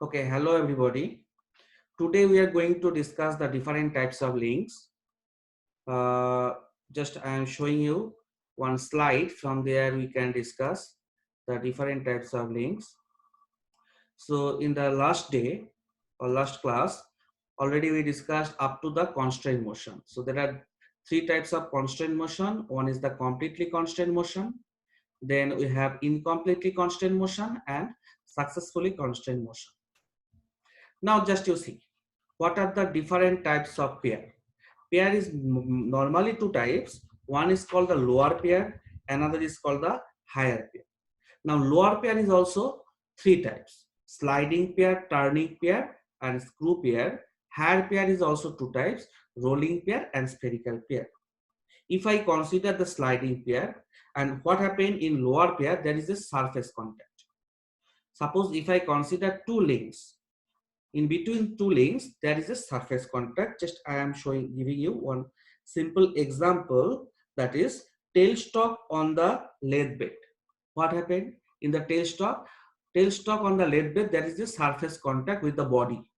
Okay, hello everybody. Today we are going to discuss the different types of links. Just I am showing you one slide. From there we can discuss the different types of links. So in the last day or last class, already we discussed up to the constraint motion. So there are three types of constraint motion. One is the completely constraint motion. Then we have incompletely constraint motion and successfully constraint motion. Now just you see, what are the different types of pair? Pair is normally two types. One is called the lower pair, another is called the higher pair. Now lower pair is also three types: sliding pair, turning pair, and screw pair. Higher pair is also two types: rolling pair and spherical pair. If I consider the sliding pair, and what happened in lower pair, there is a surface contact. Suppose if I consider two links, in between two links there is a surface contact. Just I am giving you one simple example, that is tailstock on the lathe bed. What happened in the tailstock on the lathe bed? There is a surface contact with the body.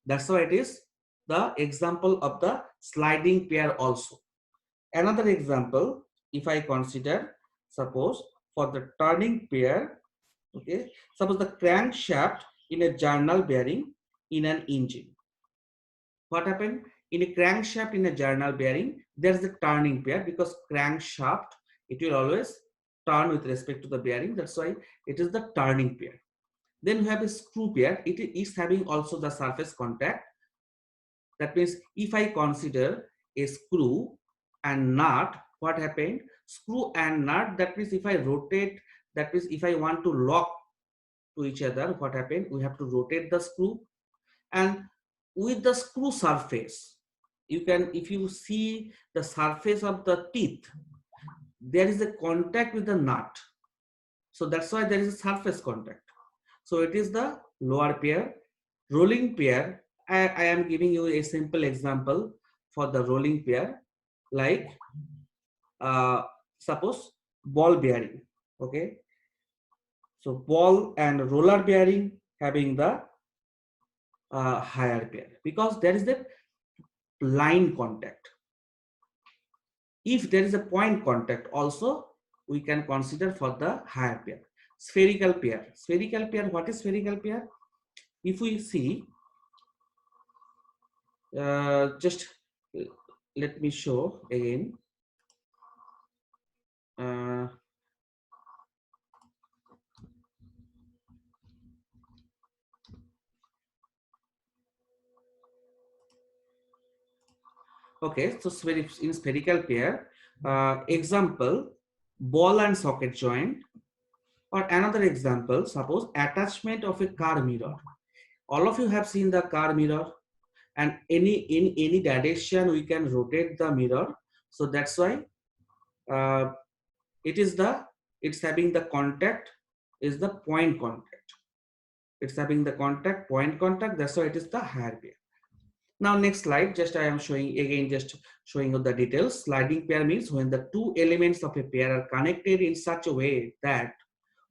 That's why it is the example of the sliding pair also. Another example, if I consider, suppose for the turning pair, okay, suppose the crankshaft in a journal bearing in an engine. What happened in a crankshaft in a journal bearing? There's a turning pair, because crankshaft, it will always turn with respect to the bearing. That's why it is the turning pair. Then we have a screw pair. It is having also the surface contact. That means if I consider a screw and nut, what happened? Screw and nut, that means if I rotate, that means if I want to lock to each other, what happened? We have to rotate the screw. And with the screw surface, you can, if you see the surface of the teeth, there is a contact with the nut. So that's why there is a surface contact. So it is the lower pair. Rolling pair, I am giving you a simple example for the rolling pair, like suppose ball bearing. Okay, so ball and roller bearing having the higher pair, because there is the line contact. If there is a point contact also, we can consider for the higher pair. Spherical pair. Spherical pair, what is spherical pair? If we see, just let me show again. Uh, okay, so in spherical pair, example, ball and socket joint, or another example, suppose attachment of a car mirror. All of you have seen the car mirror, and in any direction we can rotate the mirror. So that's why uh, it's having the contact is the point contact. It's having the contact, point contact. That's why it is the higher pair. Now next slide, just I am showing again, just showing you the details. Sliding pair means when the two elements of a pair are connected in such a way that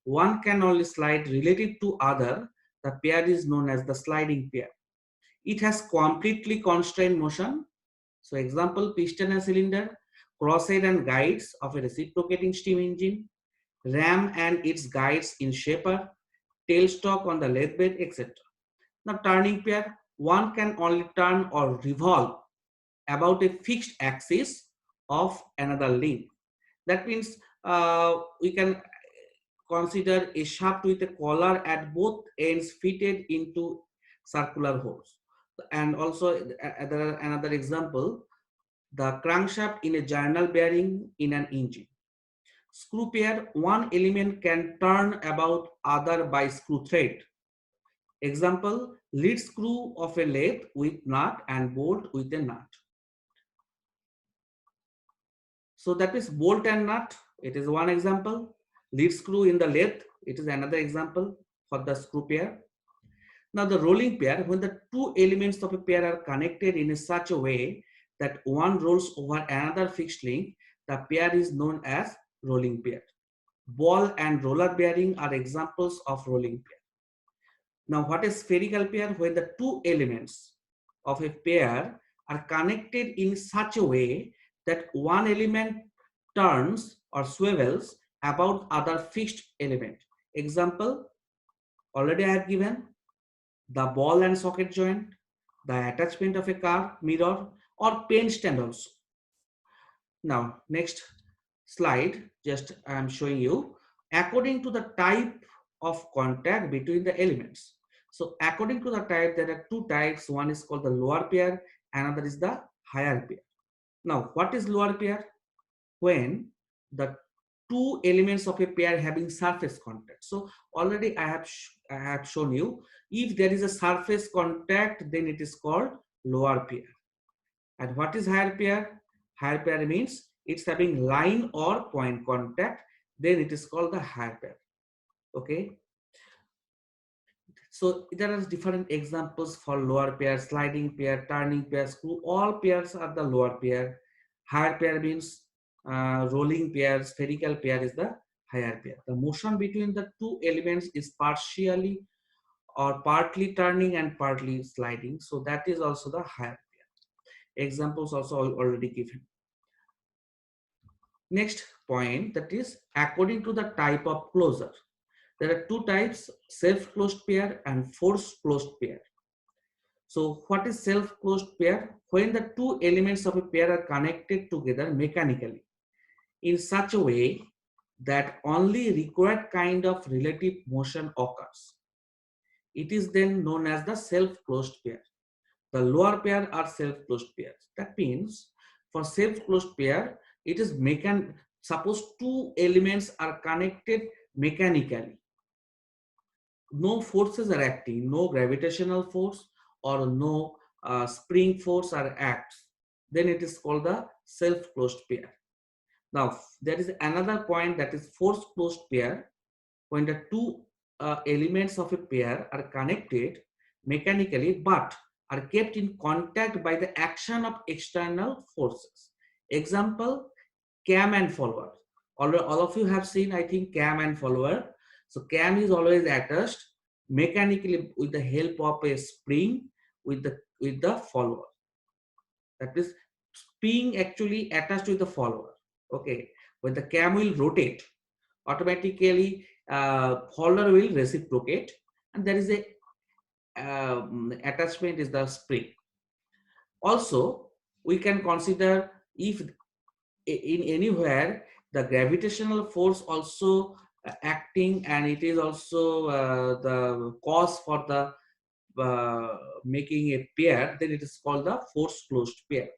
one can only slide relative to other, the pair is known as the sliding pair. It has completely constrained motion. So example, piston and cylinder, crosshead and guides of a reciprocating steam engine, ram and its guides in shaper, tailstock on the lathe bed, etc. Now turning pair, one can only turn or revolve about a fixed axis of another link. That means we can consider a shaft with a collar at both ends fitted into circular holes. And also another example, the crankshaft in a journal bearing in an engine. Screw pair, one element can turn about other by screw thread. Example, lead screw of a lathe with nut and bolt with a nut. So that is bolt and nut. It is one example. Lead screw in the lathe. It is another example for the screw pair. Now the rolling pair, when the two elements of a pair are connected in such a way that one rolls over another fixed link, the pair is known as rolling pair. Ball and roller bearing are examples of rolling pair. Now, what is spherical pair? When the two elements of a pair are connected in such a way that one element turns or swivels about other fixed element. Example, already I have given the ball and socket joint, the attachment of a car mirror, or pen stand also. Now, next slide, just I am showing you according to the type of contact between the elements. So according to the type, there are two types. One is called the lower pair, another is the higher pair. Now, what is lower pair? When the two elements of a pair having surface contact. So already I have shown you, if there is a surface contact, then it is called lower pair. And what is higher pair? Higher pair means it's having line or point contact, then it is called the higher pair. Okay. So there are different examples for lower pair: sliding pair, turning pair, screw. All pairs are the lower pair. Higher pair means rolling pair, spherical pair is the higher pair. The motion between the two elements is partially or partly turning and partly sliding. So that is also the higher pair. Examples also already given. Next point, that is according to the type of closure. There are two types: self-closed pair and force-closed pair. So what is self-closed pair? When the two elements of a pair are connected together mechanically in such a way that only required kind of relative motion occurs. It is then known as the self-closed pair. The lower pair are self-closed pairs. That means for self-closed pair, it is suppose two elements are connected mechanically. No forces are acting, no gravitational force or no spring force are acts. Then it is called the self-closed pair. Now, there is another point, that is force-closed pair. When the two elements of a pair are connected mechanically but are kept in contact by the action of external forces. Example, cam and follower. All of you have seen, I think, cam and follower. So cam is always attached mechanically with the help of a spring with the follower. That is spring actually attached with the follower. Okay, when the cam will rotate, automatically follower will reciprocate, and there is a attachment is the spring. Also, we can consider if in anywhere the gravitational force also acting, and it is also the cause for the making a pair, then it is called the force closed pair.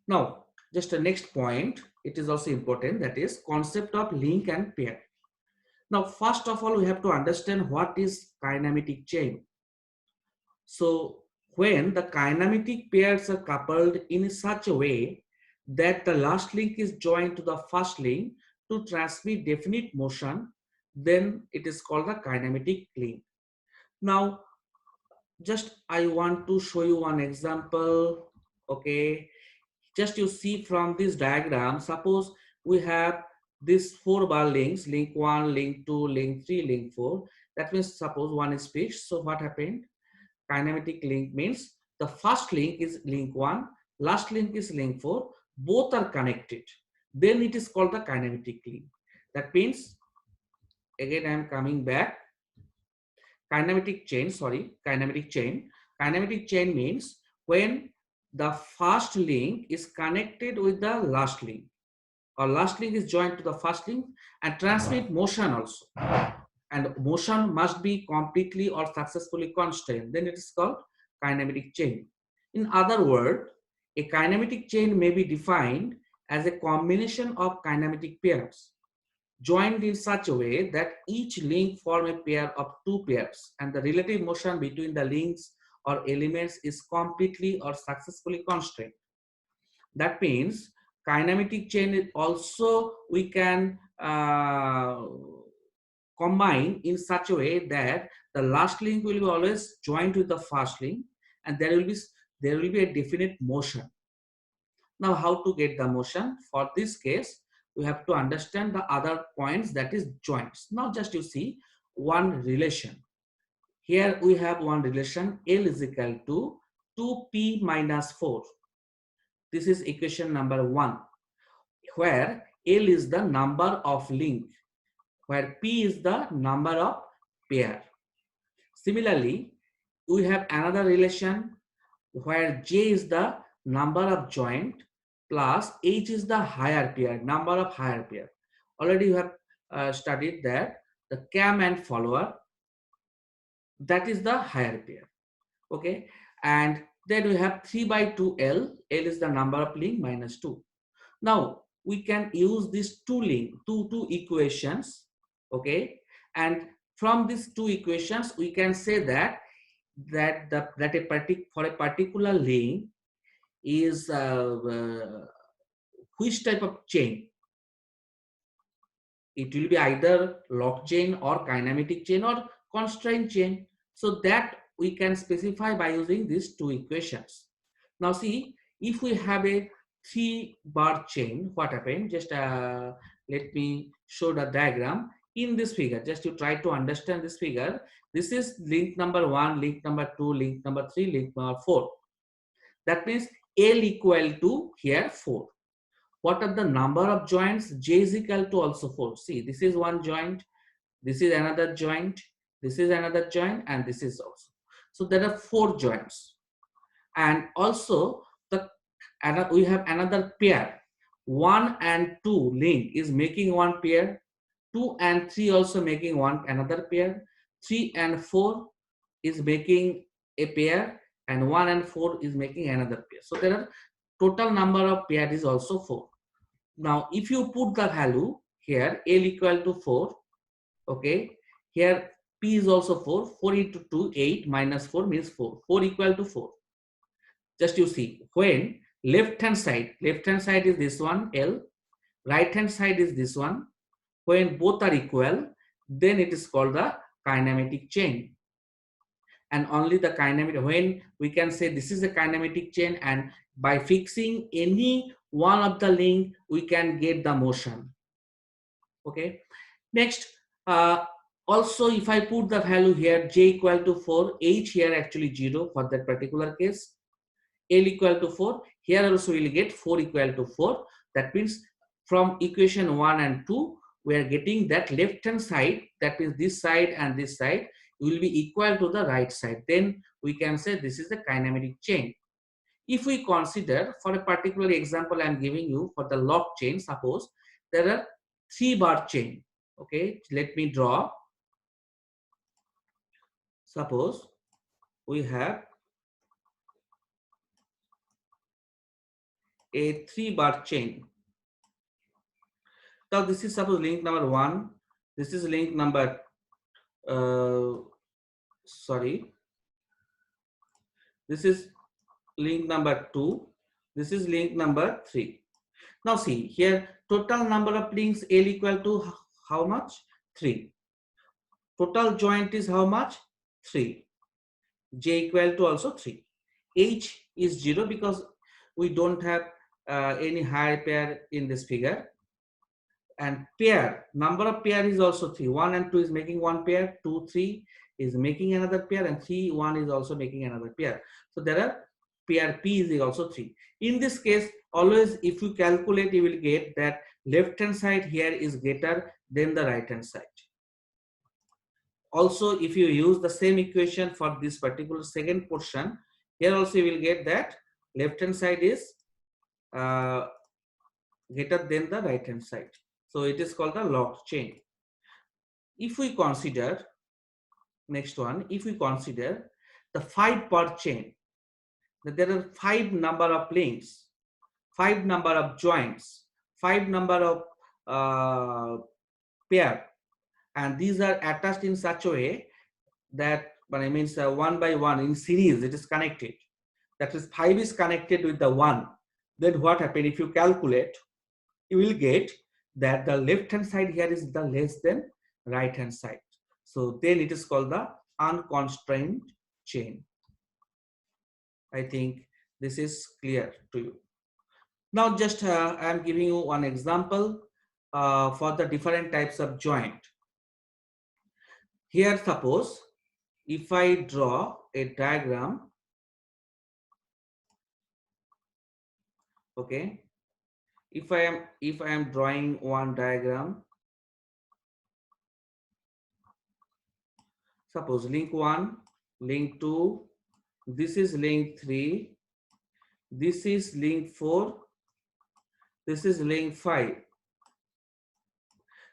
Now, just the next point, it is also important, that is concept of link and pair. Now, first of all, we have to understand what is kinematic chain. So, when the kinematic pairs are coupled in such a way that the last link is joined to the first link to transmit definite motion, then it is called the kinematic link. Now, just I want to show you one example. Okay, just you see from this diagram, suppose we have these 4 bar links: link 1, link 2, link 3, link 4. That means suppose one is fixed. So what happened? Kinematic link means the first link is link 1, last link is link 4, both are connected, then it is called the kinematic link. That means, again I am coming back, kinematic chain means when the first link is connected with the last link, or last link is joined to the first link and transmit motion also, and motion must be completely or successfully constrained, then it is called kinematic chain. In other words, a kinematic chain may be defined as a combination of kinematic pairs joined in such a way that each link form a pair of two pairs, and the relative motion between the links or elements is completely or successfully constrained. That means kinematic chain is also we can combine in such a way that the last link will be always joined with the first link, and there will be a definite motion. Now, how to get the motion? For this case, we have to understand the other points, that is joints. Now, just you see, one relation. Here we have one relation, L is equal to 2p minus 4. This is equation number 1, where L is the number of link, where p is the number of pair. Similarly, we have another relation where j is the number of joint plus h is the higher pair, number of higher pair. Already you have studied that the cam and follower, that is the higher pair. Okay, and then we have 3 by 2 L. L is the number of link minus 2. Now we can use these two equations. Okay, and from these two equations we can say that for a particular link is which type of chain. It will be either lock chain or kinematic chain or constraint chain. So that we can specify by using these two equations. Now see, if we have a 3-bar chain, what happened? Just let me show the diagram in this figure. Just to try to understand this figure. This is link number 1, link number 2, link number 3, link number 4. That means L equal to here 4. What are the number of joints? J is equal to also 4. See, this is one joint, this is another joint, this is another joint, and this is also. So there are 4 joints. And also we have another pair. 1 and 2 link is making one pair. 2 and 3 also making another pair. 3 and 4 is making a pair, and 1 and 4 is making another pair. So there are total number of pairs is also 4. Now, if you put the value here, L equal to 4, okay, here P is also 4, 4 into 2, 8, minus 4 means 4, 4 equal to 4. Just you see, when left hand side is this one, L, right hand side is this one, when both are equal, then it is called the kinematic chain. And only the kinematic, when we can say this is a kinematic chain, and by fixing any one of the link, we can get the motion. Okay. Next, also if I put the value here, j equal to 4, h here actually 0 for that particular case, L equal to 4, here also we will get 4 equal to 4. That means from equation 1 and 2, we are getting that left hand side, that means this side and this side will be equal to the right side. Then we can say this is the kinematic chain. If we consider, for a particular example I am giving you, for the lock chain, suppose there are 3-bar chain. Okay, let me draw. Suppose we have a 3-bar chain. Now this is suppose link number 1. This is link number this is link number 2. This is link number 3. Now see here, total number of links L equal to how much? 3. Total joint is how much? 3. J equal to also 3. H is 0 because we don't have any higher pair in this figure. And pair, number of pair is also 3. 1 and 2 is making one pair, 2, 3 is making another pair, and 3, 1 is also making another pair. So there are pair P is also 3. In this case, always if you calculate, you will get that left hand side here is greater than the right hand side. Also, if you use the same equation for this particular second portion, here also you will get that left hand side is greater than the right hand side. So it is called the locked chain. If we consider, next one, if we consider the 5-part chain, that there are 5 number of links, 5 number of joints, 5 number of pair, and these are attached in such a way that, but I mean one by one in series it is connected. That is 5 is connected with the 1. Then what happens if you calculate? You will get that the left hand side here is the less than right hand side. So then it is called the unconstrained chain. I think this is clear to you. Now just I am giving you one example for the different types of joint. Here suppose if I draw a diagram, okay, if I am drawing one diagram, suppose link 1, link 2, this is link 3, this is link 4, this is link 5.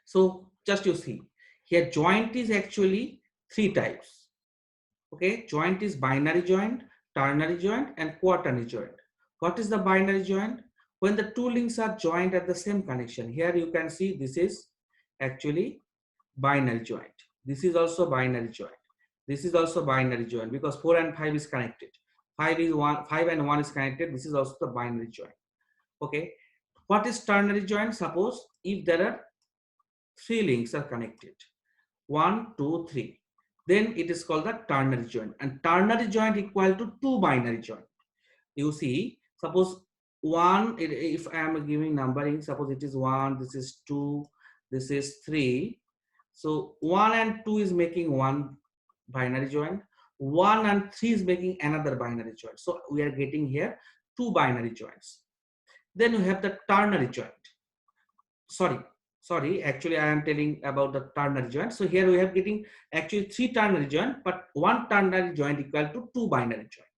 So just you see here, joint is actually 3 types. Okay, joint is binary joint, ternary joint, and quaternary joint. What is the binary joint? When the two links are joined at the same connection. Here you can see this is actually binary joint. This is also binary joint. This is also binary joint because 4 and 5 is connected. 5 and 1 is connected. This is also the binary joint. Okay. What is ternary joint? Suppose if there are 3 links are connected, 1, 2, 3, then it is called the ternary joint. And ternary joint equal to 2 binary joint. You see, suppose 1, if I am giving numbering, suppose it is 1, this is 2, this is 3. So 1 and 2 is making one binary joint. 1 and 3 is making another binary joint. So we are getting here 2 binary joints. Then we have the ternary joint. Sorry, actually I am telling about the ternary joint. So here we have getting actually 3 ternary joint, but 1 ternary joint equal to 2 binary joint.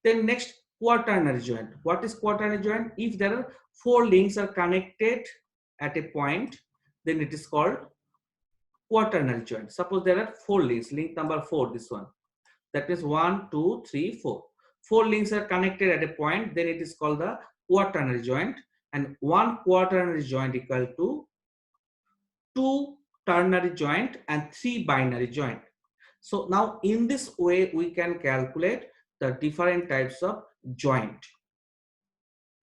Then next, quaternary joint. What is quaternary joint? If there are 4 links are connected at a point, then it is called quaternary joint. Suppose there are 4 links, link number 4, this one. That is 1, 2, 3, 4. 4 links are connected at a point, then it is called the quaternary joint. And 1 quaternary joint equal to 2 ternary joint and 3 binary joint. So now in this way we can calculate the different types of joint.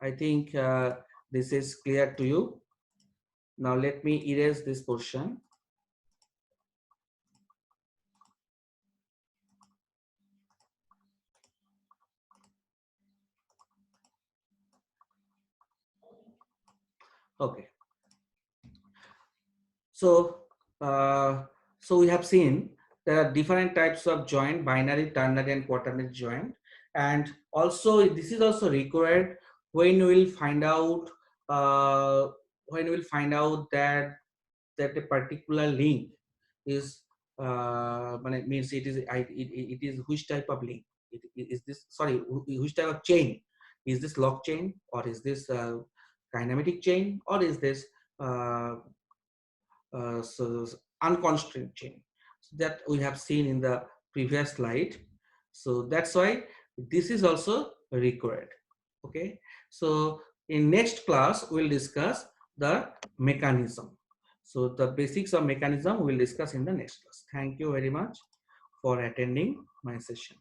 I think this is clear to you. Now let me erase this portion. Okay. So we have seen there are different types of joint: binary, ternary, and quaternary joint. And also this is also required when we will find out that a particular link is means it is which type of link. Is this, sorry, which type of chain? Is this lock chain, or is this kinematic chain, or is this so unconstrained chain? So that we have seen in the previous slide. So that's why this is also required. Okay, so in next class we'll discuss the mechanism. So the basics of mechanism we'll discuss in the next class. Thank you very much for attending my session.